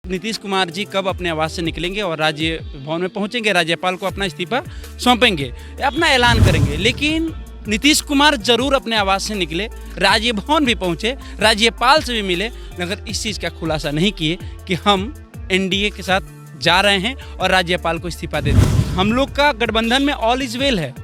नीतीश कुमार जी कब अपने आवास से निकलेंगे और राज्य भवन में पहुंचेंगे, राज्यपाल को अपना इस्तीफा सौंपेंगे, अपना ऐलान करेंगे। लेकिन नीतीश कुमार जरूर अपने आवास से निकले, राजभवन भी पहुंचे, राज्यपाल से भी मिले, मगर इस चीज़ का खुलासा नहीं किए कि हम एनडीए के साथ जा रहे हैं और राज्यपाल को इस्तीफा दे दें। हम लोग का गठबंधन में ऑल इज वेल है,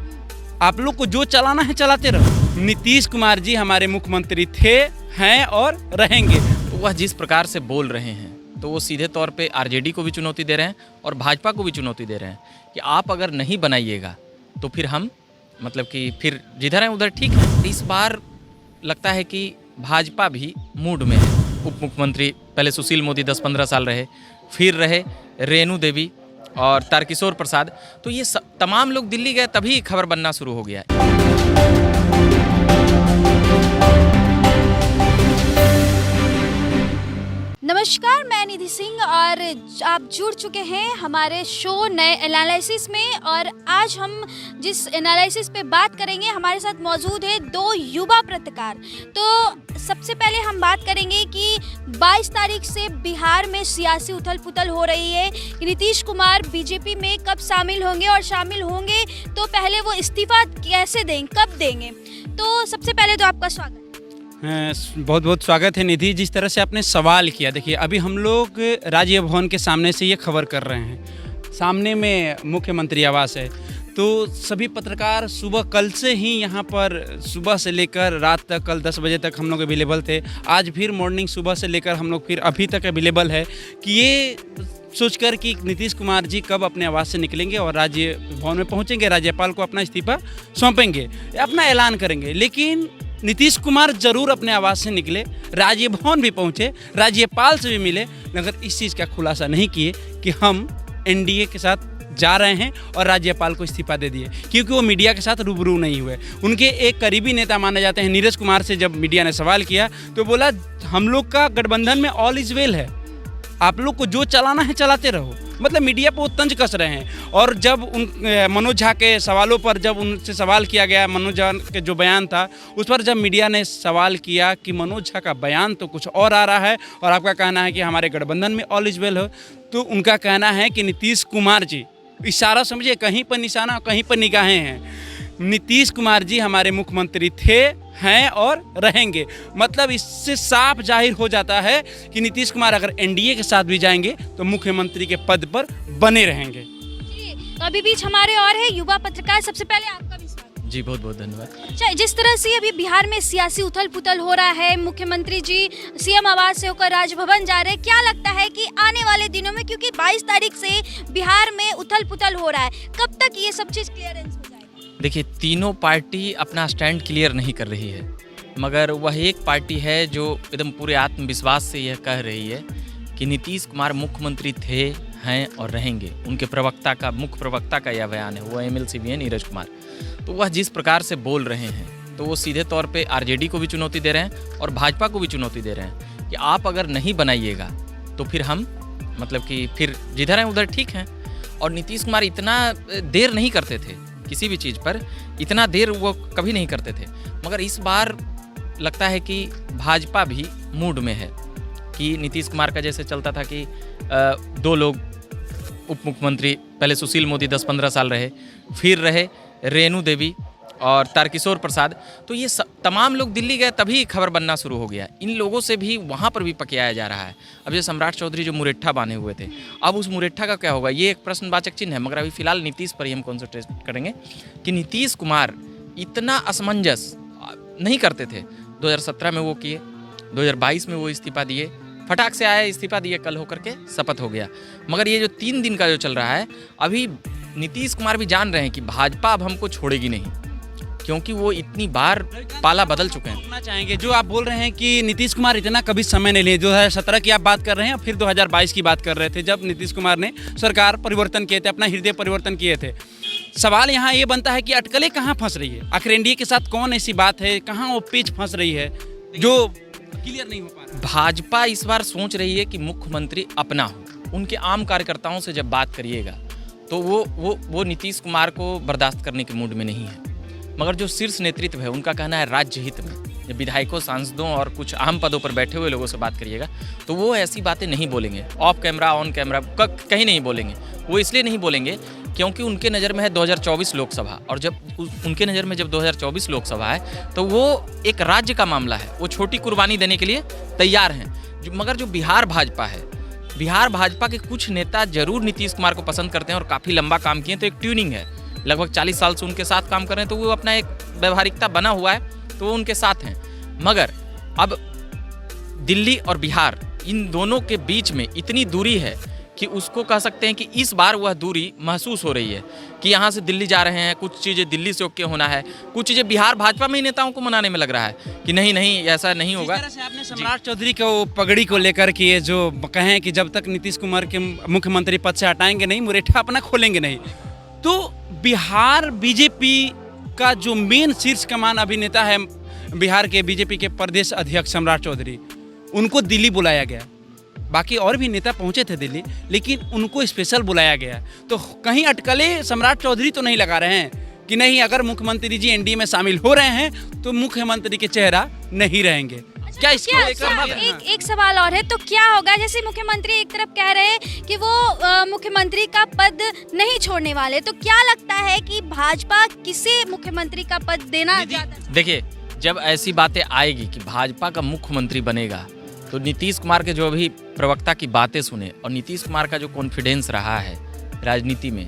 आप लोग को जो चलाना है चलाते रहो। नीतीश कुमार जी हमारे मुख्यमंत्री थे, हैं और रहेंगे। तो वह जिस प्रकार से बोल रहे हैं तो वो सीधे तौर पे आरजेडी को भी चुनौती दे रहे हैं और भाजपा को भी चुनौती दे रहे हैं कि आप अगर नहीं बनाइएगा तो फिर हम मतलब कि फिर जिधर हैं उधर ठीक है। इस बार लगता है कि भाजपा भी मूड में है। उप मुख्यमंत्री पहले सुशील मोदी 10-15 साल रहे, फिर रहे रेणु देवी और तारकिशोर प्रसाद, तो ये तमाम लोग दिल्ली गए तभी खबर बनना शुरू हो गया है। नमस्कार, मैं निधि सिंह और आप जुड़ चुके हैं हमारे शो नए एनालिसिस में। और आज हम जिस एनालिसिस पे बात करेंगे, हमारे साथ मौजूद है दो युवा पत्रकार। तो सबसे पहले हम बात करेंगे कि 22 तारीख से बिहार में सियासी उथल पुथल हो रही है कि नीतीश कुमार बीजेपी में कब शामिल होंगे और शामिल होंगे तो पहले वो इस्तीफा कैसे देंगे, कब देंगे। तो सबसे पहले तो आपका स्वागत। बहुत बहुत स्वागत है निधि। जिस तरह से आपने सवाल किया, देखिए अभी हम लोग राजभवन के सामने से ये खबर कर रहे हैं, सामने में मुख्यमंत्री आवास है। तो सभी पत्रकार सुबह कल से ही यहाँ पर सुबह से लेकर रात तक, कल 10 बजे तक हम लोग अवेलेबल थे, आज फिर मॉर्निंग सुबह से लेकर हम लोग फिर अभी तक अवेलेबल है कि ये सोचकर कि नीतीश कुमार जी कब अपने आवास से निकलेंगे और राज्य भवन में पहुँचेंगे, राज्यपाल को अपना इस्तीफा सौंपेंगे, अपना ऐलान करेंगे। लेकिन नीतीश कुमार जरूर अपने आवास से निकले, राजभवन भी पहुंचे, राज्यपाल से भी मिले, मगर इस चीज़ का खुलासा नहीं किए कि हम एनडीए के साथ जा रहे हैं और राज्यपाल को इस्तीफा दे दिए, क्योंकि वो मीडिया के साथ रूबरू नहीं हुए। उनके एक करीबी नेता माने जाते हैं नीरज कुमार से जब मीडिया ने सवाल किया तो बोला हम लोग का गठबंधन में ऑल इज वेल है, आप लोग को जो चलाना है चलाते रहो। मतलब मीडिया पर वो तंज कस रहे हैं। और जब उन मनोज झा के सवालों पर जब उनसे सवाल किया गया, मनोज झा के जो बयान था उस पर जब मीडिया ने सवाल किया कि मनोज झा का बयान तो कुछ और आ रहा है और आपका कहना है कि हमारे गठबंधन में ऑल इज वेल हो, तो उनका कहना है कि नीतीश कुमार जी, इशारा समझिए, कहीं पर निशाना कहीं पर निगाहें हैं, नीतीश कुमार जी हमारे मुख्यमंत्री थे, हैं और रहेंगे। मतलब इससे साफ जाहिर हो जाता है कि नीतीश कुमार अगर एनडीए के साथ भी जाएंगे तो मुख्यमंत्री के पद पर बने रहेंगे। तो अभी बीच हमारे और है युवा पत्रकार, सबसे पहले आपका भी स्वागत। जी बहुत बहुत धन्यवाद। अच्छा, जिस तरह से अभी बिहार में सियासी उथल पुथल हो रहा है, मुख्यमंत्री जी सीएम आवास से होकर राजभवन जा रहे हैं, क्या लगता है कि आने वाले दिनों में, क्योंकि 22 तारीख से बिहार में उथल पुथल हो रहा है, कब तक ये सब चीज़ क्लियरेंस हो जाएगी? देखिए, तीनों पार्टी अपना स्टैंड क्लियर नहीं कर रही है, मगर वह एक पार्टी है जो एकदम पूरे आत्मविश्वास से यह कह रही है कि नीतीश कुमार मुख्यमंत्री थे, हैं और रहेंगे। उनके मुख्य प्रवक्ता का यह बयान है, वो एमएलसी भी है नीरज कुमार। तो वह जिस प्रकार से बोल रहे हैं तो वो सीधे तौर पे आरजेडी को भी चुनौती दे रहे हैं और भाजपा को भी चुनौती दे रहे हैं कि आप अगर नहीं बनाइएगा तो फिर हम मतलब कि फिर जिधर हैं उधर ठीक हैं। और नीतीश कुमार इतना देर नहीं करते थे किसी भी चीज़ पर, इतना देर वो कभी नहीं करते थे, मगर इस बार लगता है कि भाजपा भी मूड में है कि नीतीश कुमार का जैसे चलता था कि दो लोग उप मुख्यमंत्री पहले सुशील मोदी 10-15 साल रहे, फिर रहे रेणु देवी और तारकिशोर प्रसाद, तो ये तमाम लोग दिल्ली गए तभी खबर बनना शुरू हो गया। इन लोगों से भी वहाँ पर भी पकियाया जा रहा है। अब ये सम्राट चौधरी जो मुरेठा बांधे हुए थे, अब उस मुरेठा का क्या होगा, ये एक प्रश्नवाचक चिन्ह है। मगर अभी फिलहाल नीतीश पर ही हम कॉन्सेंट्रेट करेंगे कि नीतीश कुमार इतना असमंजस नहीं करते थे। 2017 में वो किए, 2022 में वो इस्तीफा दिए, फटाक से आए, इस्तीफा दिए, कल होकर के शपथ हो गया। मगर ये जो 3 दिन का जो चल रहा है, अभी नीतीश कुमार भी जान रहे हैं कि भाजपा अब हमको छोड़ेगी नहीं, क्योंकि वो इतनी बार पाला बदल चुके हैं। बोलना चाहेंगे जो आप बोल रहे हैं कि नीतीश कुमार इतना कभी समय नहीं लिए। 2017 की आप बात कर रहे हैं, फिर 2022 की बात कर रहे थे, जब नीतीश कुमार ने सरकार परिवर्तन किए थे, अपना हृदय परिवर्तन किए थे। सवाल यहाँ ये बनता है कि अटकलें कहाँ फंस रही है, आखिर एनडीए के साथ कौन ऐसी बात है, कहाँ वो पेच फंस रही है जो क्लियर नहीं हो पा रहा। भाजपा इस बार सोच रही है कि मुख्यमंत्री अपना हो। उनके आम कार्यकर्ताओं से जब बात करिएगा तो वो नीतीश कुमार को बर्दाश्त करने के मूड में नहीं है। मगर जो शीर्ष नेतृत्व है, उनका कहना है राज्य हित में जब विधायकों, सांसदों और कुछ अहम पदों पर बैठे हुए लोगों से बात करिएगा तो वो ऐसी बातें नहीं बोलेंगे, ऑफ कैमरा ऑन कैमरा कहीं नहीं बोलेंगे। वो इसलिए नहीं बोलेंगे क्योंकि उनके नज़र में है 2024 लोकसभा, और जब उनके नज़र में जब 2024 लोकसभा है तो वो एक राज्य का मामला है, वो छोटी कुर्बानी देने के लिए तैयार हैं। मगर जो बिहार भाजपा है, बिहार भाजपा के कुछ नेता जरूर नीतीश कुमार को पसंद करते हैं और काफ़ी लंबा काम किए, तो एक ट्यूनिंग है, लगभग 40 साल से उनके साथ काम कर रहे हैं, तो वो अपना एक व्यवहारिकता बना हुआ है, तो वो उनके साथ हैं। मगर अब दिल्ली और बिहार, इन दोनों के बीच में इतनी दूरी है कि उसको कह सकते हैं कि इस बार वह दूरी महसूस हो रही है कि यहाँ से दिल्ली जा रहे हैं, कुछ चीज़ें दिल्ली से ओके होना है, कुछ चीज़ें बिहार भाजपा में ही नेताओं को मनाने में लग रहा है कि नहीं नहीं ऐसा नहीं होगा। जिस तरह से आपने सम्राट चौधरी को पगड़ी को लेकर के ये जो कहें कि जब तक नीतीश कुमार के मुख्यमंत्री पद से हटाएंगे नहीं, मुरेठा अपना खोलेंगे नहीं, तो बिहार बीजेपी का जो मेन शीर्ष कमान अभिनेता है बिहार के बीजेपी के प्रदेश अध्यक्ष सम्राट चौधरी, उनको दिल्ली बुलाया गया। बाकी और भी नेता पहुंचे थे दिल्ली, लेकिन उनको स्पेशल बुलाया गया। तो कहीं अटकले सम्राट चौधरी तो नहीं लगा रहे हैं कि नहीं, अगर मुख्यमंत्री जी एनडीए में शामिल हो रहे हैं तो मुख्यमंत्री के चेहरा नहीं रहेंगे। क्या इसको लेकर एक सवाल और है, तो क्या होगा, जैसे मुख्यमंत्री एक तरफ कह रहे हैं कि वो मुख्यमंत्री का पद नहीं छोड़ने वाले, तो क्या लगता है कि भाजपा किसे मुख्यमंत्री का पद देना चाहता है? देखिए, जब ऐसी बातें आएगी कि भाजपा का मुख्यमंत्री बनेगा, तो नीतीश कुमार के जो अभी प्रवक्ता की बातें सुने और नीतीश कुमार का जो कॉन्फिडेंस रहा है राजनीति में,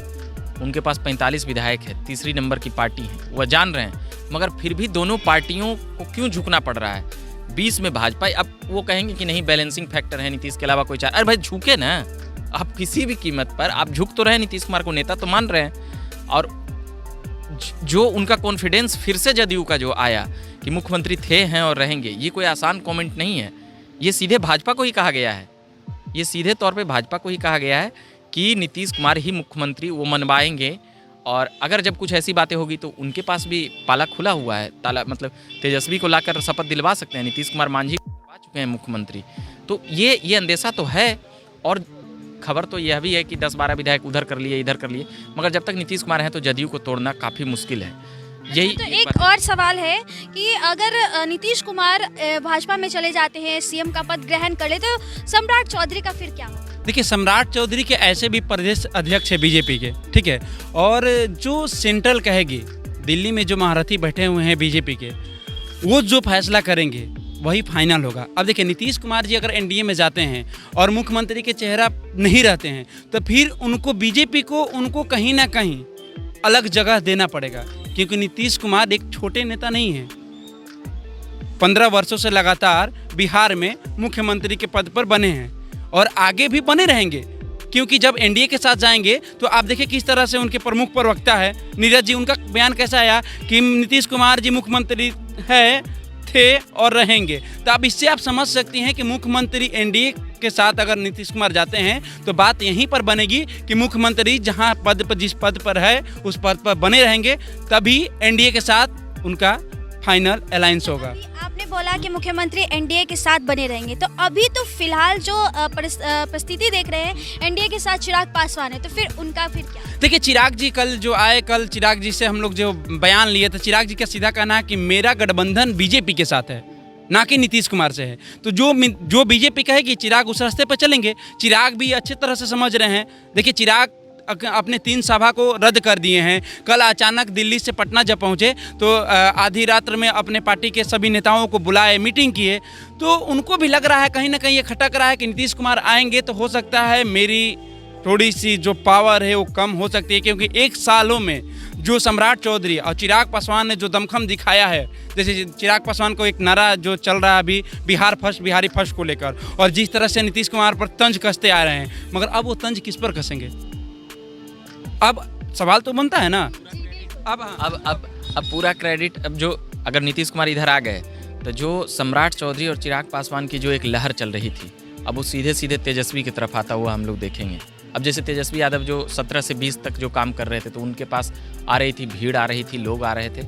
उनके पास 45 विधायक है, तीसरी नंबर की पार्टी है, वह जान रहे हैं। मगर फिर भी दोनों पार्टियों को क्यों झुकना पड़ रहा है? 20 में भाजपा, अब वो कहेंगे कि नहीं बैलेंसिंग फैक्टर है, नीतीश के अलावा कोई चार, अरे भाई झुके ना, आप किसी भी कीमत पर आप झुक तो रहे, नीतीश कुमार को नेता तो मान रहे हैं। और जो उनका कॉन्फिडेंस फिर से जदयू का जो आया कि मुख्यमंत्री थे, हैं और रहेंगे, ये कोई आसान कमेंट नहीं है, ये सीधे भाजपा को ही कहा गया है, ये सीधे तौर पे भाजपा को ही कहा गया है कि नीतीश कुमार ही मुख्यमंत्री वो मनवाएंगे। और अगर जब कुछ ऐसी बातें होगी तो उनके पास भी पाला खुला हुआ है, ताला मतलब तेजस्वी को लाकर शपथ दिलवा सकते हैं, नीतीश कुमार मांझी को दिलवा चुके हैं मुख्यमंत्री, तो ये अंदेशा तो है। और खबर तो यह भी है कि 10-12 विधायक उधर कर लिए, इधर कर लिए, मगर जब तक नीतीश कुमार हैं तो जदयू को तोड़ना काफ़ी मुश्किल है। यही तो एक और सवाल है कि अगर नीतीश कुमार भाजपा में चले जाते हैं, सीएम का पद ग्रहण कर ले, तो सम्राट चौधरी का फिर क्या होगा? देखिए, सम्राट चौधरी के ऐसे भी प्रदेश अध्यक्ष है बीजेपी के, ठीक है, और जो सेंट्रल कहेगी, दिल्ली में जो महारथी बैठे हुए हैं बीजेपी के, वो जो फैसला करेंगे वही फाइनल होगा। अब देखिए, नीतीश कुमार जी अगर एनडीए में जाते हैं और मुख्यमंत्री के चेहरा नहीं रहते हैं, तो फिर उनको बीजेपी को उनको कहीं ना कहीं अलग जगह देना पड़ेगा, क्योंकि नीतीश कुमार एक छोटे नेता नहीं हैं। 15 वर्षों से लगातार बिहार में मुख्यमंत्री के पद पर बने हैं और आगे भी बने रहेंगे, क्योंकि जब एनडीए के साथ जाएंगे तो आप देखिए किस तरह से उनके प्रमुख प्रवक्ता है नीरज जी, उनका बयान कैसा आया कि नीतीश कुमार जी मुख्यमंत्री थे और रहेंगे। तो अब इससे आप समझ सकती हैं कि मुख्यमंत्री एनडीए के साथ अगर नीतीश कुमार जाते हैं तो बात यहीं पर बनेगी कि मुख्यमंत्री जहां पद पर, जिस पद पर है उस पद पर बने रहेंगे, तभी एनडीए के साथ उनका फाइनल अलायंस होगा। आपने बोला कि मुख्यमंत्री एनडीए के साथ बने रहेंगे, तो अभी तो फिलहाल जो परिस्थिति देख रहे हैं एनडीए के साथ चिराग पासवान है, तो फिर उनका फिर क्या? देखिए, चिराग जी कल चिराग जी से हम लोग जो बयान लिए थे, चिराग जी का सीधा कहना है कि मेरा गठबंधन बीजेपी के साथ है, ना कि नीतीश कुमार से है। तो जो बीजेपी कहेगी चिराग उस रास्ते पर चलेंगे। चिराग भी अच्छे तरह से समझ रहे हैं। देखिए, चिराग अपने 3 सभा को रद्द कर दिए हैं। कल अचानक दिल्ली से पटना जब पहुंचे तो आधी रात्र में अपने पार्टी के सभी नेताओं को बुलाए, मीटिंग किए, तो उनको भी लग रहा है, कहीं ना कहीं ये खटक रहा है कि नीतीश कुमार आएंगे तो हो सकता है मेरी थोड़ी सी जो पावर है वो कम हो सकती है, क्योंकि 1 सालों में जो सम्राट चौधरी और चिराग पासवान ने जो दमखम दिखाया है, जैसे चिराग पासवान को एक नारा जो चल रहा है अभी बिहार फर्स्ट, बिहारी फर्स्ट को लेकर, और जिस तरह से नीतीश कुमार पर तंज कसते आ रहे हैं, मगर अब वो तंज किस पर कसेंगे? अब सवाल तो बनता है ना। अब पूरा क्रेडिट, अब जो अगर नीतीश कुमार इधर आ गए तो जो सम्राट चौधरी और चिराग पासवान की जो एक लहर चल रही थी, अब वो सीधे सीधे तेजस्वी की तरफ आता हुआ हम लोग देखेंगे। अब जैसे तेजस्वी यादव जो 17 से 20 तक जो काम कर रहे थे, तो उनके पास आ रही थी भीड़, आ रही थी, लोग आ रहे थे,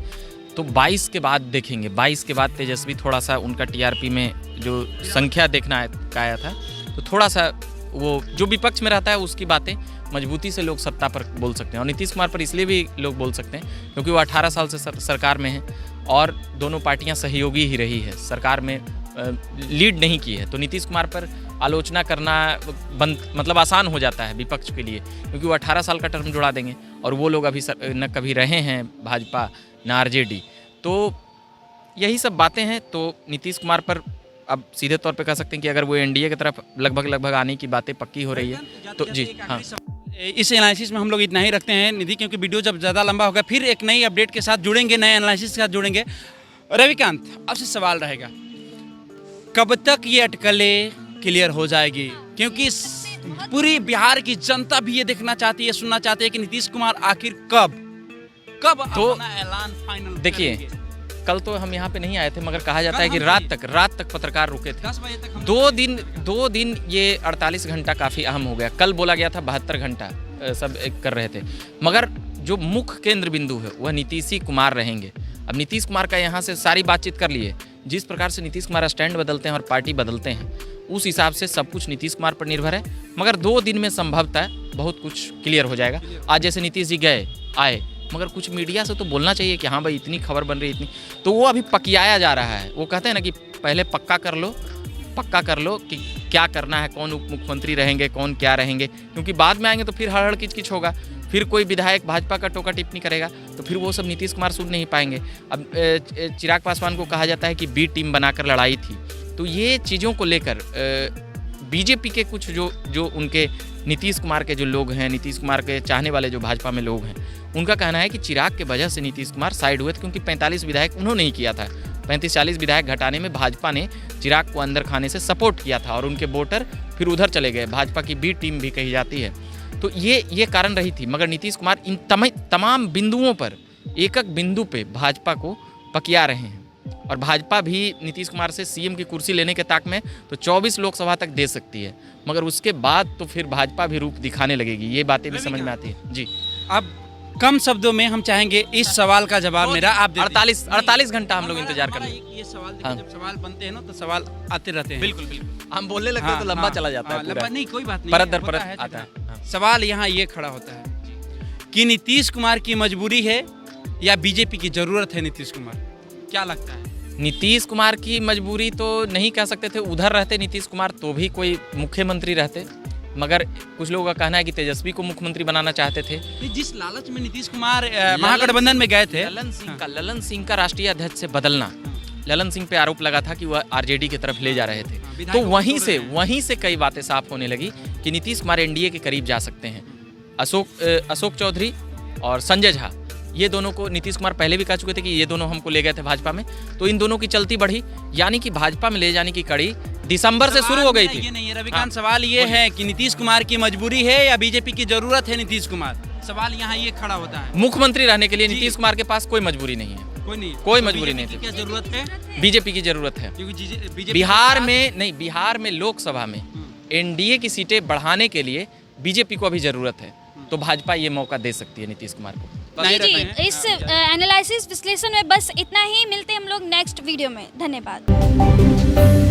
तो 22 के बाद देखेंगे, 22 के बाद तेजस्वी थोड़ा सा उनका टीआरपी में जो संख्या देखना का आया था, तो थोड़ा सा वो जो विपक्ष में रहता है उसकी बातें मजबूती से लोग सत्ता पर बोल सकते हैं। और नीतीश कुमार पर इसलिए भी लोग बोल सकते हैं क्योंकि वो 18 साल से सरकार में हैं और दोनों पार्टियां सहयोगी ही रही है, सरकार में लीड नहीं की है। तो नीतीश कुमार पर आलोचना करना मतलब आसान हो जाता है विपक्ष के लिए, क्योंकि वो 18 साल का टर्म जुड़ा देंगे और वो लोग अभी न कभी रहे हैं भाजपा न आरजेडी। तो यही सब बातें हैं। तो नीतीश कुमार पर अब सीधे तौर पे कह सकते हैं कि अगर वो एनडीए की तरफ लगभग आने की बातें पक्की हो रही है तो जी हाँ। इस एनालिसिस में हम लोग इतना ही रखते हैं निधि, क्योंकि वीडियो जब ज़्यादा लंबा होगा फिर एक नई अपडेट के साथ जुड़ेंगे, नए एनालिसिस के साथ जुड़ेंगे। रविकांत, आपसे सवाल रहेगा, कब तक ये अटकलें क्लियर हो जाएगी? क्योंकि पूरी बिहार की जनता भी ये देखना चाहती है, सुनना चाहती है कि नीतीश कुमार आखिर कब तो अपना ऐलान फाइनल देखिए, कल तो हम यहाँ पे नहीं आए थे, मगर कहा जाता है कि रात तक पत्रकार रुके थे। 10 बजे तक हम 2 दिन ये 48 घंटा काफ़ी अहम हो गया। कल बोला गया था 72 घंटा सब कर रहे थे, मगर जो मुख्य केंद्र बिंदु है वह नीतीश ही कुमार रहेंगे। अब नीतीश कुमार का यहाँ से सारी बातचीत कर लिए, जिस प्रकार से नीतीश कुमार स्टैंड बदलते हैं और पार्टी बदलते हैं उस हिसाब से सब कुछ नीतीश कुमार पर निर्भर है। मगर 2 दिन में संभवतः बहुत कुछ क्लियर हो जाएगा। आज जैसे नीतीश जी आए, मगर कुछ मीडिया से तो बोलना चाहिए कि हाँ भाई इतनी खबर बन रही है, इतनी, तो वो अभी पकियाया जा रहा है। वो कहते हैं ना कि पहले पक्का कर लो कि क्या करना है, कौन उप मुख्यमंत्री रहेंगे, कौन क्या रहेंगे, क्योंकि बाद में आएंगे तो फिर हड़ किच होगा, फिर कोई विधायक भाजपा का टोका टिप्पणी करेगा तो फिर वो सब नीतीश कुमार सुन नहीं पाएंगे। अब चिराग पासवान को कहा जाता है कि बी टीम बनाकर लड़ाई थी, तो ये चीज़ों को लेकर बीजेपी के कुछ जो उनके नीतीश कुमार के जो लोग हैं, नीतीश कुमार के चाहने वाले जो भाजपा में लोग हैं, उनका कहना है कि चिराग के वजह से नीतीश कुमार साइड हुए थे, क्योंकि 45 विधायक उन्होंने ही किया था। 35-40 विधायक घटाने में भाजपा ने चिराग को अंदर खाने से सपोर्ट किया था और उनके वोटर फिर उधर चले गए, भाजपा की बी टीम भी कही जाती है। तो ये कारण रही थी। मगर नीतीश कुमार इन तमाम बिंदुओं पर, एक बिंदु पे भाजपा को पकिया रहे हैं और भाजपा भी नीतीश कुमार से सीएम की कुर्सी लेने के ताक में तो 24 लोकसभा तक दे सकती है, मगर उसके बाद तो फिर भाजपा भी रूप दिखाने लगेगी। ये बातें भी समझ में आती है जी। अब कम शब्दों में हम चाहेंगे इस सवाल का जवाब मेरा आप दे दीजिए। 48 घंटा हम लोग इंतजार कर लेंगे। ये सवाल देखिए, हाँ। जब सवाल बनते हैं ना तो सवाल आते रहते हैं। बिल्कुल हम बोलने लगते हैं तो लंबा चला जाता है पूरा। नहीं, कोई बात नहीं, परत दर होता परत है, आता है। हाँ। सवाल यहाँ ये खड़ा होता है कि नीतीश कुमार की मजबूरी है या बीजेपी की जरूरत है? नीतीश कुमार, क्या लगता है? नीतीश कुमार की मजबूरी तो नहीं कह सकते थे, उधर रहते नीतीश कुमार तो भी कोई मुख्यमंत्री रहते, मगर कुछ लोगों का कहना है कि तेजस्वी को मुख्यमंत्री बनाना चाहते थे। जिस लालच में नीतीश कुमार महागठबंधन में गए थे, ललन सिंह का राष्ट्रीय अध्यक्ष से बदलना, ललन सिंह पे आरोप लगा था कि वह आरजेडी की तरफ ले जा रहे थे, तो वहीं से कई बातें साफ होने लगी कि नीतीश कुमार एनडीए के करीब जा सकते हैं। अशोक चौधरी और संजय झा, ये दोनों को नीतीश कुमार पहले भी कह चुके थे कि ये दोनों हमको ले गए थे भाजपा में, तो इन दोनों की चलती बढ़ी, यानी कि भाजपा में ले जाने की कड़ी दिसंबर से शुरू हो गई थी। ये नहीं है रविकांत, सवाल ये है कि नीतीश कुमार की मजबूरी है या बीजेपी की जरूरत है? नीतीश कुमार, सवाल यहाँ ये खड़ा होता है। मुख्यमंत्री रहने के लिए नीतीश कुमार के पास कोई मजबूरी नहीं है, कोई मजबूरी नहीं थी। क्या जरूरत है? बीजेपी की जरूरत है, क्योंकि बिहार में लोकसभा में एनडीए की सीटें बढ़ाने के लिए बीजेपी को अभी जरूरत है, तो भाजपा ये मौका दे सकती है नीतीश कुमार को। जी, इस एनालिसिस विश्लेषण में बस इतना ही। मिलते हैं हम लोग नेक्स्ट वीडियो में। धन्यवाद।